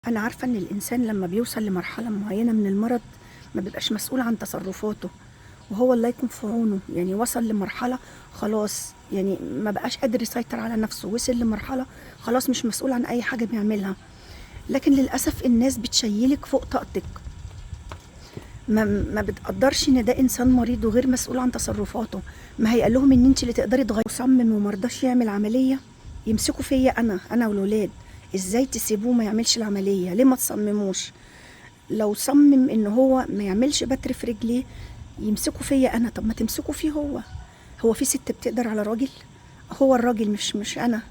أنا عارفة إن الإنسان لما بيوصل لمرحلة معينة من المرض ما بيبقاش مسؤول عن تصرفاته، وهو الله يكون في عونه. يعني وصل لمرحلة خلاص، يعني ما بقاش قادر يسيطر على نفسه، وصل لمرحلة خلاص مش مسؤول عن أي حاجة بيعملها. لكن للأسف الناس بتشيلك فوق طاقتك، ما بتقدرش ان ده انسان مريض وغير مسؤول عن تصرفاته. ما هي قال لهم ان انت اللي تقدري تغيري. صمم ومرضاش يعمل عملية، يمسكوا فيا انا والولاد. ازاي تسيبوه ما يعملش العملية؟ ليه ما تصمموش؟ لو صمم ان هو ما يعملش بتر في رجليه، يمسكوا فيا انا. طب ما تمسكوا فيه هو. هو في ست بتقدر على راجل؟ هو الراجل، مش انا.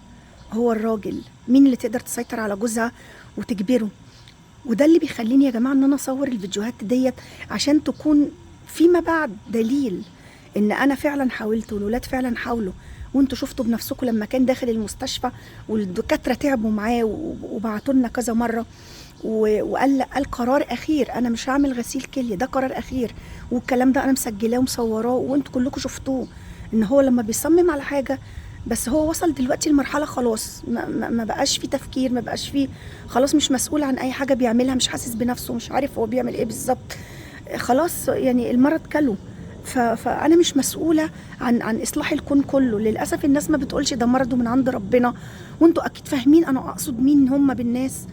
هو الراجل. مين اللي تقدر تسيطر على جوزها وتجبره؟ وده اللي بيخليني يا جماعة ان انا اصور الفيديوهات ديت، عشان تكون فيما بعد دليل ان انا فعلا حاولت والولاد فعلا حاولوا. وانتوا شفتوا بنفسكم لما كان داخل المستشفى والدكاترة تعبوا معاه وبعتوا لنا كذا مرة، قال قرار اخير، انا مش هعمل غسيل كلية، ده قرار اخير. والكلام ده انا مسجلاه ومصوراه وانتوا كلكم شفتوه، ان هو لما بيصمم على حاجة. بس هو وصل دلوقتي لمرحلة خلاص ما بقاش في تفكير، ما بقاش في، خلاص مش مسؤول عن اي حاجة بيعملها، مش حاسس بنفسه، مش عارف هو بيعمل ايه بالظبط. خلاص يعني المرض كله. فانا مش مسؤولة عن اصلاح الكون كله. للاسف الناس ما بتقولش ده مرضه من عند ربنا، وانتوا اكيد فاهمين انا اقصد مين هم بالناس.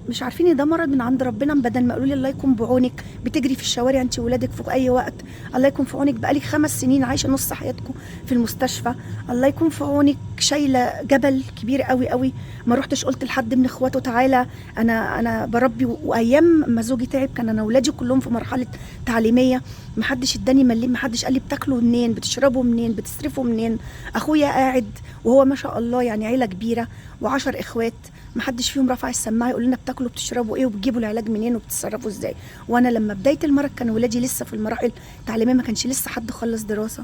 مش عارفين ان ده مرض من عند ربنا. بدل ما قالوا لي الله يكون بعونك، بتجري في الشوارع انت وولادك في اي وقت. الله يكون في عونك، بقالك 5 سنين عايشه نص حياتكم في المستشفى. الله يكون في عونك، شايله جبل كبير قوي قوي. ما رحتش قلت لحد من اخواته تعالى انا بربي. وايام ما زوجي تعب كان انا اولادي كلهم في مرحله تعليميه، ما حدش اداني مليم، ما حدش قال لي بتاكلوا منين، بتشربوا منين، بتصرفوا منين. اخويا قاعد وهو ما شاء الله يعني عيله كبيره و10 اخوات، ما حدش فيهم رفع السماعه يقول لنا بتاكلوا بتشربوا ايه وبتجيبوا العلاج منين وبتتصرفوا ازاي. وانا لما بدايه المرض كان ولادي لسه في المراحل التعليميه، ما كانش لسه حد خلص دراسه.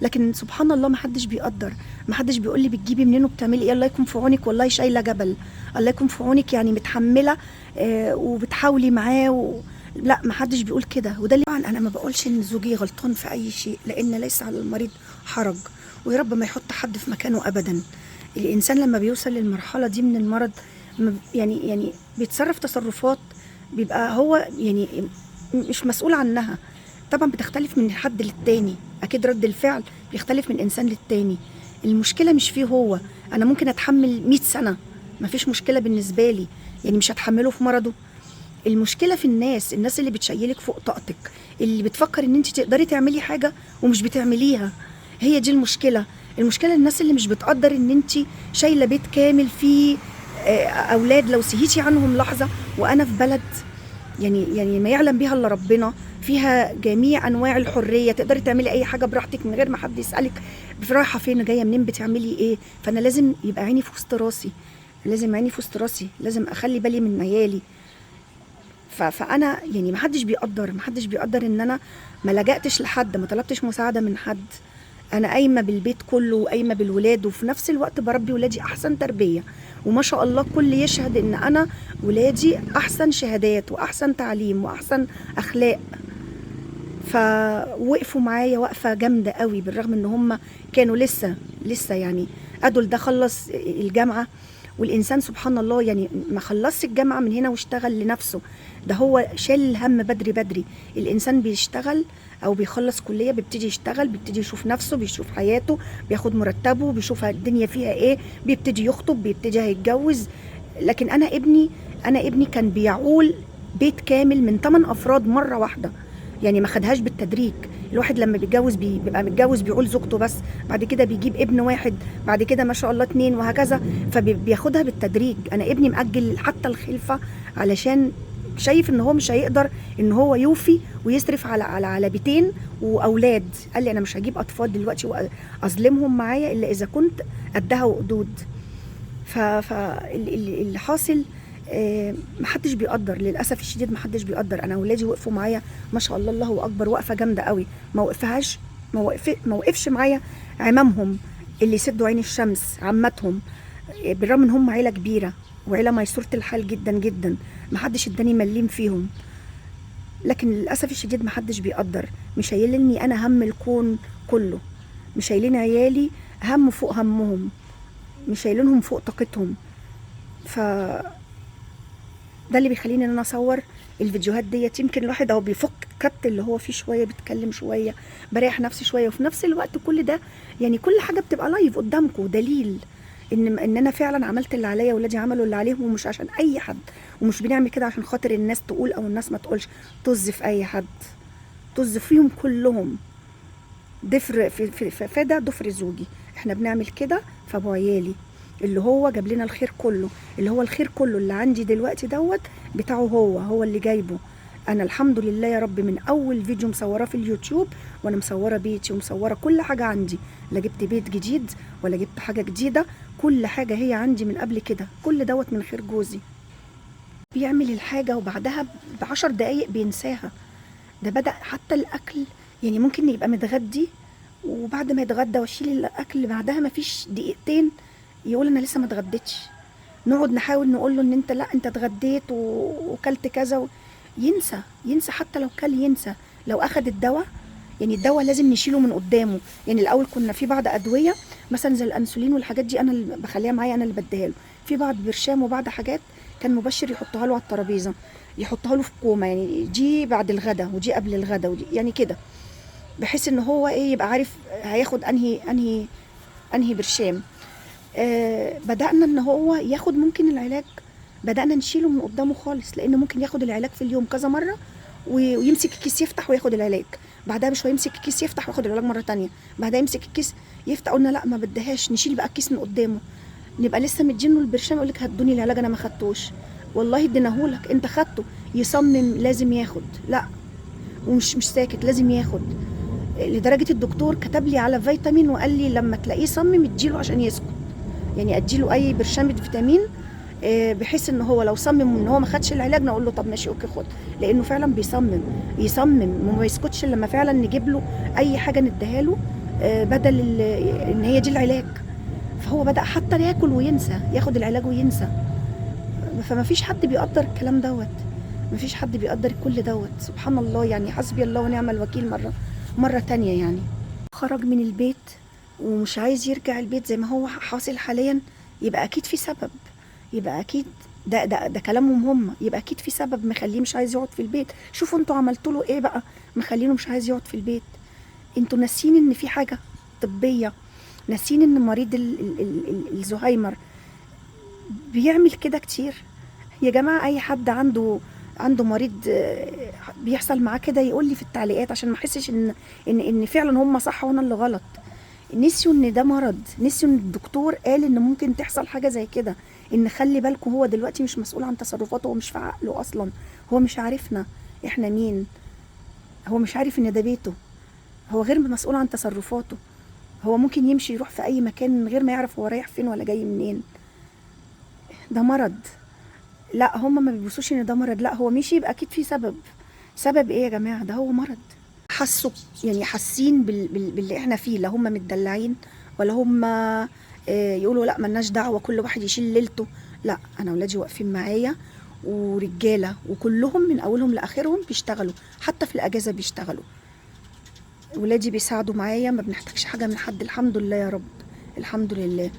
لكن سبحان الله ما حدش بيقدر، ما حدش بيقول لي بتجيبي منين وبتعملي ايه. الله يكون في عونك، والله شايله جبل. الله يكون في عونك، يعني متحمله وبتحاولي معاه لا، ما حدش بيقول كده. وده اللي طبعا انا ما بقولش ان زوجي غلطان في اي شيء، لان ليس على المريض حرج، ويا رب ما يحط حد في مكانه ابدا. الانسان لما بيوصل للمرحله دي من المرض، يعني بيتصرف تصرفات بيبقى هو يعني مش مسؤول عنها. طبعا بتختلف من حد للتاني، اكيد رد الفعل بيختلف من انسان للتاني. المشكله مش فيه هو. انا ممكن اتحمل 100 سنه، مفيش مشكله بالنسبه لي، يعني مش هتحمله في مرضه. المشكله في الناس اللي بتشيلك فوق طاقتك، اللي بتفكر ان انت تقدري تعملي حاجه ومش بتعمليها. هي دي المشكله. المشكله الناس اللي مش بتقدر ان انت شايله بيت كامل فيه اولاد، لو سهيتي عنهم لحظه. وانا في بلد يعني ما يعلم بيها الا ربنا، فيها جميع انواع الحريه، تقدري تعملي اي حاجه براحتك من غير ما حد يسالك رايحه فين، جايه منين، بتعملي ايه. فانا لازم يبقى عيني في وسط راسي، لازم عيني في وسط راسي، لازم اخلي بالي من عيالي. فانا يعني ما حدش بيقدر ان انا ما لجأتش لحد، ما طلبتش مساعده من حد. انا قايمه بالبيت كله وقايمه بالولاد، وفي نفس الوقت بربي ولادي احسن تربيه. وما شاء الله كل يشهد ان انا ولادي احسن شهادات واحسن تعليم واحسن اخلاق. فوقفوا معايا وقفه جامده قوي، بالرغم ان هم كانوا لسه يعني. ادول ده خلص الجامعه، والانسان سبحان الله يعني ما خلصش الجامعه من هنا واشتغل لنفسه، ده هو شال الهم بدري بدري. الانسان بيشتغل او بيخلص كليه بيبتدي يشتغل، بيبتدي يشوف نفسه، بيشوف حياته، بياخد مرتبه، بيشوف الدنيا فيها ايه، بيبتدي يخطب، بيبتدي هيتجوز. لكن انا ابني كان بيعول بيت كامل من 8 افراد مره واحده، يعني ما خدهاش بالتدريج. الواحد لما بيتجوز بيبقى متجوز بيقول زوجته بس، بعد كده بيجيب ابن واحد، بعد كده ما شاء الله 2، وهكذا. فبياخدها بالتدريج. انا ابني مأجل حتى الخلفة علشان شايف ان هو مش هيقدر ان هو يوفي ويصرف على بيتين واولاد. قال لي انا مش هجيب اطفال دلوقتي واظلمهم معايا الا اذا كنت قدها وقدود. فاللي حاصل محدش بيقدر، للاسف الشديد محدش بيقدر. انا اولادي وقفوا معايا ما شاء الله الله اكبر، وقفه جامده قوي. ما وقفش معايا عمامهم اللي يسدوا عين الشمس، عماتهم، بالرغم ان هم عيله كبيره وعيله ميسوره الحال جدا جدا، محدش اداني مليم فيهم. لكن للاسف الشديد محدش بيقدر. مش شايلني انا هم الكون كله، مش شايلين عيالي هم فوق همهم، مش شايلينهم فوق طاقتهم. ف ده اللي بيخليني ان انا اصور الفيديوهات ديت. يمكن الواحد اهو بيفك كت اللي هو فيه شويه، بيتكلم شويه، بريح نفسي شويه، وفي نفس الوقت كل ده يعني كل حاجه بتبقى لايف قدامكم، دليل ان انا فعلا عملت اللي عليا، واولادي عملوا اللي عليهم، ومش عشان اي حد، ومش بنعمل كده عشان خاطر الناس تقول او الناس ما تقولش. طز في اي حد، طز فيهم كلهم. ضفر في فدا ضفر زوجي. احنا بنعمل كده في ابو عيالي اللي هو جاب لنا الخير كله، اللي هو الخير كله اللي عندي دلوقتي دوت بتاعه، هو اللي جايبه. انا الحمد لله يا رب من اول فيديو مصوره في اليوتيوب وانا مصوره بيتي ومصوره كل حاجه عندي، لا جبت بيت جديد ولا جبت حاجه جديده، كل حاجه هي عندي من قبل كده، كل دوت من خير جوزي. بيعمل الحاجه وبعدها ب10 دقايق بينساها. ده بدأ حتى الاكل، يعني ممكن يبقى متغدي وبعد ما يتغدى واشيل الاكل بعدها ما فيش دقيقتين يقول انا لسه ما اتغديتش. نقعد نحاول نقول له ان انت لا انت اتغديت وكلت كذا ينسى حتى لو كل ينسى. لو اخد الدواء، يعني الدواء لازم نشيله من قدامه. يعني الاول كنا في بعض ادويه مثلا زي الانسولين والحاجات دي انا اللي بخليها معايا، انا اللي بديها له. في بعض برشام وبعض حاجات كان مبشر يحطها له على الترابيزه، يحطها له في كومه، يعني دي بعد الغدا ودي قبل الغدا ودي يعني كده، بحيث ان هو ايه يبقى عارف هياخد انهي برشام. بدأنا ان هو ياخد ممكن العلاج، بدأنا نشيله من قدامه خالص، لانه ممكن ياخد العلاج في اليوم كذا مرة ويمسك الكيس يفتح وياخد العلاج، بعدها بشويه يمسك الكيس يفتح وياخد العلاج مرة تانية، بعدها يمسك الكيس يفتح. قلنا لا ما بدهاش، نشيل بقى الكيس من قدامه. نبقى لسه مدينه البرشام يقول لك هدوني العلاج انا ما خدتوش. والله اديناهولك انت خدته. يصمم لازم ياخد، لا ومش ساكت لازم ياخد، لدرجه الدكتور كتب لي على فيتامين وقال لي لما تلاقيه صمم اديله عشان يسكت، يعني اديله اي برشامه فيتامين بحيث ان هو لو صمم ان هو ما خدش العلاج نقول له طب ماشي اوكي خد، لانه فعلا يصمم وما يسكتش لما فعلا نجيب له اي حاجه نديها له بدل ان هي دي العلاج. فهو بدا حتى ياكل وينسى، ياخد العلاج وينسى. فما فيش حد بيقدر الكلام دوت، ما فيش حد بيقدر كل دوت. سبحان الله، يعني حسبي الله ونعم الوكيل مرة تانية. يعني خرج من البيت ومش عايز يرجع البيت زي ما هو حاصل حاليا، يبقى اكيد في سبب، يبقى اكيد ده كلامهم هم، يبقى اكيد في سبب مخليه مش عايز يقعد في البيت. شوفوا انتوا عملتوا له ايه بقى مخلينه مش عايز يقعد في البيت. انتوا ناسين ان في حاجة طبية، ناسين ان مريض الزهايمر بيعمل كده كتير. يا جماعة اي حد عنده مريض بيحصل معاه كده يقول لي في التعليقات عشان ما احسش ان فعلا هم صح وانا اللي غلط. نسيوا ان ده مرض، نسيوا ان الدكتور قال ان ممكن تحصل حاجه زي كده، ان خلي بالكم هو دلوقتي مش مسؤول عن تصرفاته، هو مش في عقله اصلا، هو مش عارفنا احنا مين، هو مش عارف ان ده بيته، هو غير مسؤول عن تصرفاته. هو ممكن يمشي يروح في اي مكان من غير ما يعرف هو رايح فين ولا جاي منين. ده مرض. لا هم ما بيبصوش ان ده مرض، لا هو مشي يبقى اكيد في سبب. سبب ايه يا جماعه؟ ده هو مرض. حسوا يعني حاسين باللي احنا فيه، لا هم متدلعين ولا هم يقولوا لا ملناش دعوه كل واحد يشيل ليلته. لا انا ولادي واقفين معايا ورجاله، وكلهم من اولهم لاخرهم بيشتغلوا، حتى في الاجازه بيشتغلوا. ولادي بيساعدوا معايا، ما بنحتاجش حاجه من حد الحمد لله يا رب، الحمد لله.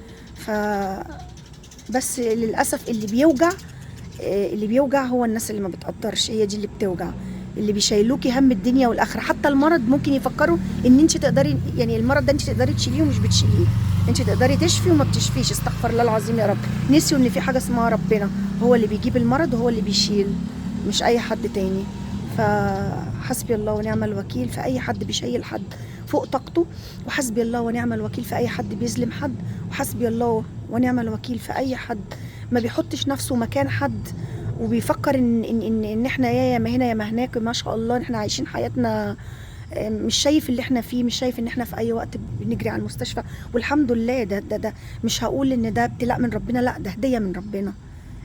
بس للاسف اللي بيوجع هو الناس اللي ما بتقدرش، هي دي اللي بتوجع، اللي بيشيلوكي هم الدنيا والاخره. حتى المرض ممكن يفكروا ان انت تقدري، يعني المرض ده انت تقدري تشيليه ومش بتشيليه، انت تقدري تشفي وما بتشفيش. استغفر الله العظيم يا رب. نسيوا ان في حاجه اسمها ربنا هو اللي بيجيب المرض وهو اللي بيشيل، مش اي حد تاني. فحسبي الله ونعم الوكيل في اي حد بيشيل حد فوق طاقته، وحسبي الله ونعم الوكيل في اي حد بيظلم حد، وحسبي الله ونعم الوكيل في اي حد ما بيحطش نفسه مكان حد وبيفكر ان احنا يا ما هنا يا ما هناك، ما شاء الله احنا عايشين حياتنا، مش شايف اللي احنا فيه، مش شايف ان احنا في اي وقت بنجري على المستشفى. والحمد لله ده مش هقول ان ده ابتلاء من ربنا، لا ده هديه من ربنا،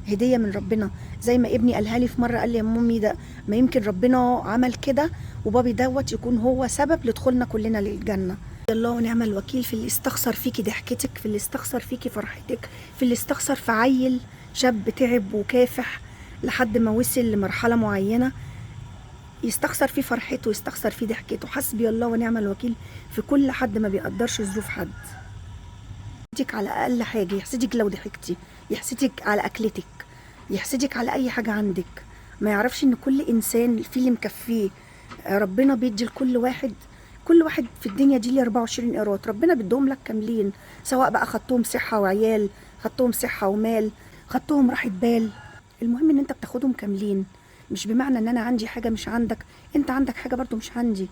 هديه من ربنا. زي ما ابني قالها لي في مره، قال لي يا مامي ده ما يمكن ربنا عمل كده وبابي دوت يكون هو سبب لدخولنا كلنا للجنه. الله ونعم الوكيل في اللي استخسر فيكي ضحكتك، في اللي استخسر فيكي فرحتك، في اللي استخسر في عيل شاب تعب وكافح لحد ما وصل لمرحله معينه، يستخسر فيه فرحته ويستخسر فيه ضحكته. حسبي الله ونعم الوكيل في كل حد ما بيقدرش ظروف حد. يحسدك على اقل حاجه، يحسدك لو ضحكتي، يحسدك على اكلتك، يحسدك على اي حاجه عندك، ما يعرفش ان كل انسان في اللي مكفيه. ربنا بيدي لكل واحد، كل واحد في الدنيا دي ليه 24 قيراط، ربنا بيديهم لك كاملين، سواء بقى خدتهم صحه وعيال، خدتهم صحه ومال، خدتهم راحه بال، المهم ان انت بتاخدهم كاملين. مش بمعنى ان انا عندي حاجه مش عندك، انت عندك حاجه برضو مش عندي.